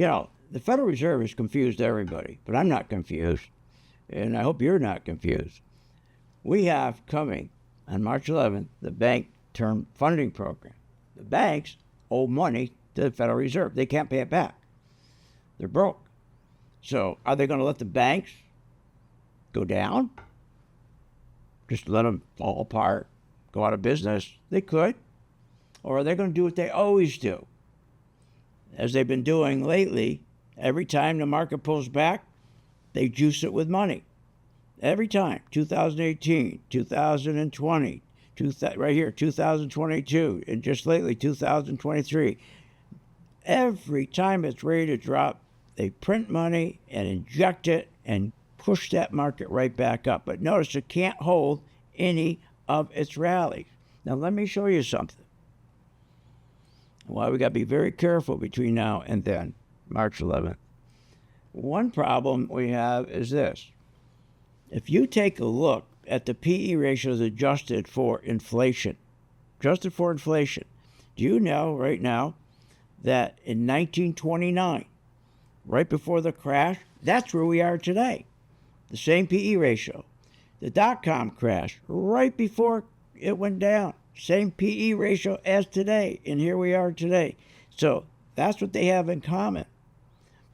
The Federal Reserve has confused everybody, but I'm not confused, and I hope you're not confused. We have coming on March 11th the Bank Term Funding Program. The banks owe money to the Federal Reserve. They can't pay it back. They're broke. So are they going to let the banks go down? Just let them fall apart, go out of business? They could. Or are they going to do what they always do? As they've been doing lately, every time the market pulls back, they juice it with money. Every time. 2018, 2020, right here, 2022, and just lately, 2023. Every time it's ready to drop, they print money and inject it and push that market right back up. But notice it can't hold any of its rallies. Now let me show you something. Why we got to be very careful between now and then, March 11th. One problem we have is this. If you take a look at the PE ratios adjusted for inflation, do you know right now that in 1929, right before the crash, that's where we are today. The same PE ratio. The dot-com crash, right before it went down, same PE ratio as today, and here we are today. So that's what they have in common.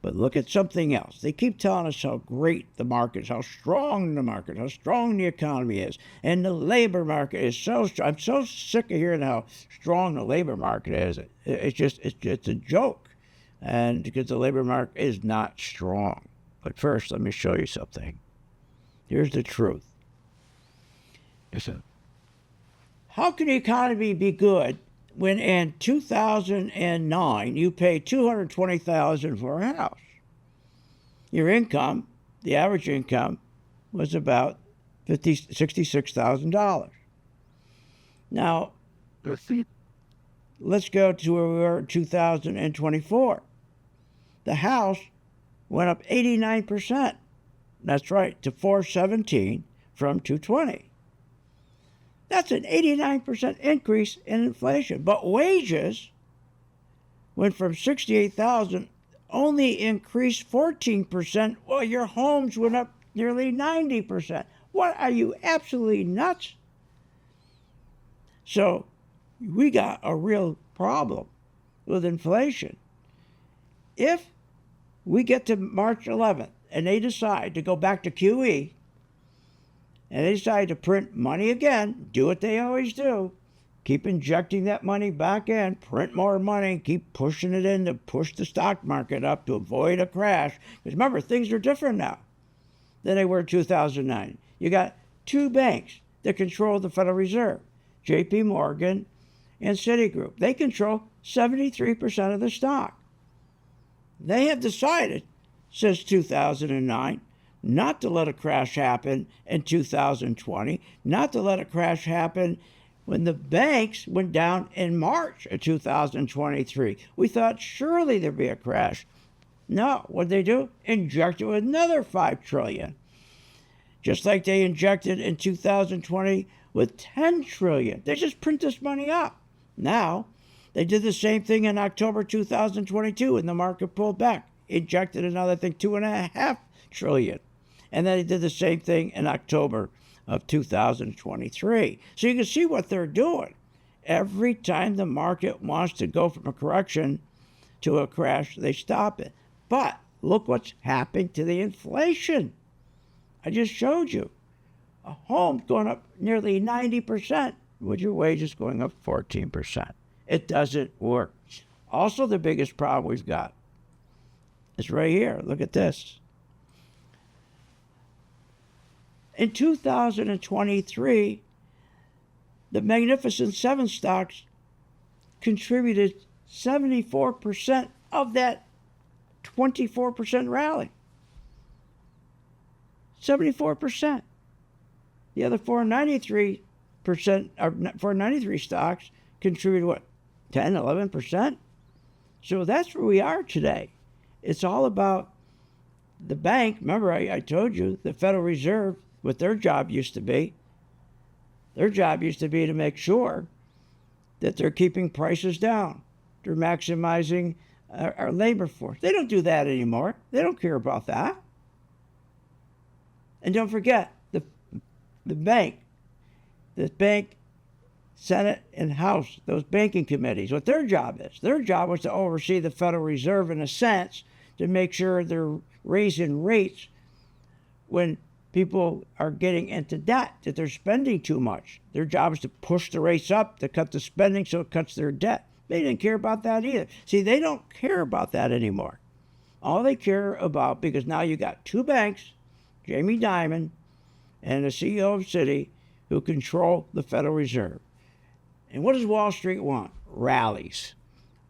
But look at something else. They keep telling us how great the market is, how strong the market, how strong the economy is, and the labor market is so strong. I'm so sick of hearing how strong the labor market is. It's a joke, and because the labor market is not strong. But first, let me show you something. Here's the truth. How can the economy be good when in 2009 you paid $220,000 for a house? Your income, the average income, was about $66,000. Now, let's go to where we were in 2024. The house went up 89%. That's right, to 417 from 220. That's an 89% increase in inflation. But wages went from 68,000, only increased 14%, while your homes went up nearly 90%. What, are you absolutely nuts? So we got a real problem with inflation. If we get to March 11th and they decide to go back to QE, and they decide to print money again, do what they always do, keep injecting that money back in, print more money, keep pushing it in to push the stock market up to avoid a crash. Because remember, things are different now than they were in 2009. You got two banks that control the Federal Reserve, J.P. Morgan and Citigroup. They control 73% of the stock. They have decided since 2009 not to let a crash happen in 2020, not to let a crash happen when the banks went down in March of 2023. We thought surely there'd be a crash. No, what'd they do? Inject it with another $5 trillion. Just like they injected in 2020 with $10 trillion. They just print this money up. Now, they did the same thing in October 2022 when the market pulled back. Injected another thing, $2.5 trillion. And then they did the same thing in October of 2023. So you can see what they're doing. Every time the market wants to go from a correction to a crash, they stop it. But look what's happening to the inflation. I just showed you. A home going up nearly 90%, with your wages going up 14%. It doesn't work. Also, the biggest problem we've got is right here. Look at this. In 2023, the Magnificent Seven stocks contributed 74% of that 24% rally. 74%. The other 493% or 493 stocks contributed what? 10, 11%? So that's where we are today. It's all about the bank. Remember, I told you the Federal Reserve, what their job used to be. Their job used to be to make sure that they're keeping prices down. They're maximizing our labor force. They don't do that anymore. They don't care about that. And don't forget, the bank, Senate, and House, those banking committees, what their job is. Their job was to oversee the Federal Reserve in a sense, to make sure they're raising rates when people are getting into debt, that they're spending too much. Their job is to push the rates up, to cut the spending so it cuts their debt. They didn't care about that either. See, they don't care about that anymore. All they care about, because now you got two banks, Jamie Dimon and the CEO of Citi, who control the Federal Reserve. And what does Wall Street want? Rallies.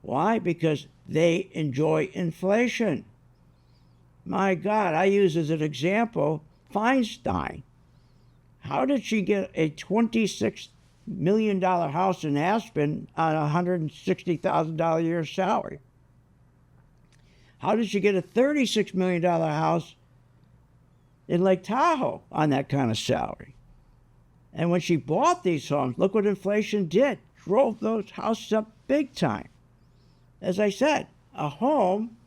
Why? Because they enjoy inflation. My God, I use as an example Feinstein. How did she get a $26 million house in Aspen on a $160,000 a year salary? How did she get a $36 million house in Lake Tahoe on that kind of salary? And when she bought these homes, look what inflation did. Drove those houses up big time. As I said, a home,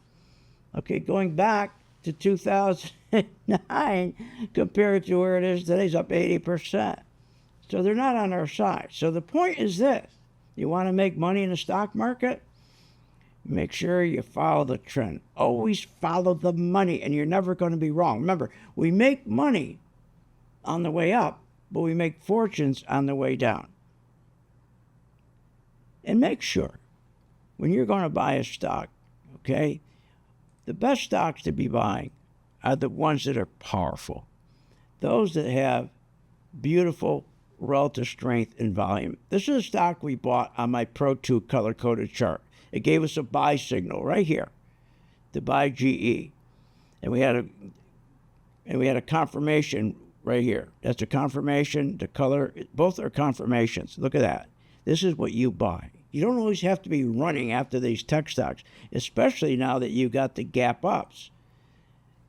going back to 2009 compared to where it is today, is up 80%. So they're not on our side. So the point is this. You want to make money in the stock market? Make sure you follow the trend. Always follow the money, and you're never going to be wrong. Remember, we make money on the way up, but we make fortunes on the way down. And make sure, when you're going to buy a stock, the best stocks to be buying are the ones that are powerful. Those that have beautiful relative strength and volume. This is a stock we bought on my Pro 2 color-coded chart. It gave us a buy signal right here to buy GE. And we had a confirmation right here. That's a confirmation, the color, both are confirmations. Look at that. This is what you buy. You don't always have to be running after these tech stocks, especially now that you've got the gap ups.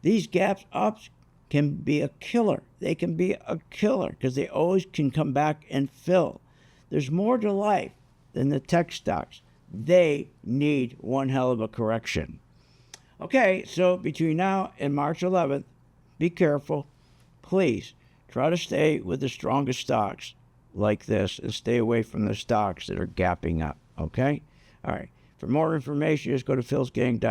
These gap ups can be a killer. They can be a killer because they always can come back and fill. There's more to life than the tech stocks. They need one hell of a correction. Okay, so between now and March 11th, be careful. Please try to stay with the strongest stocks like this and stay away from the stocks that are gapping up, okay? All right. For more information, just go to philsgang.com.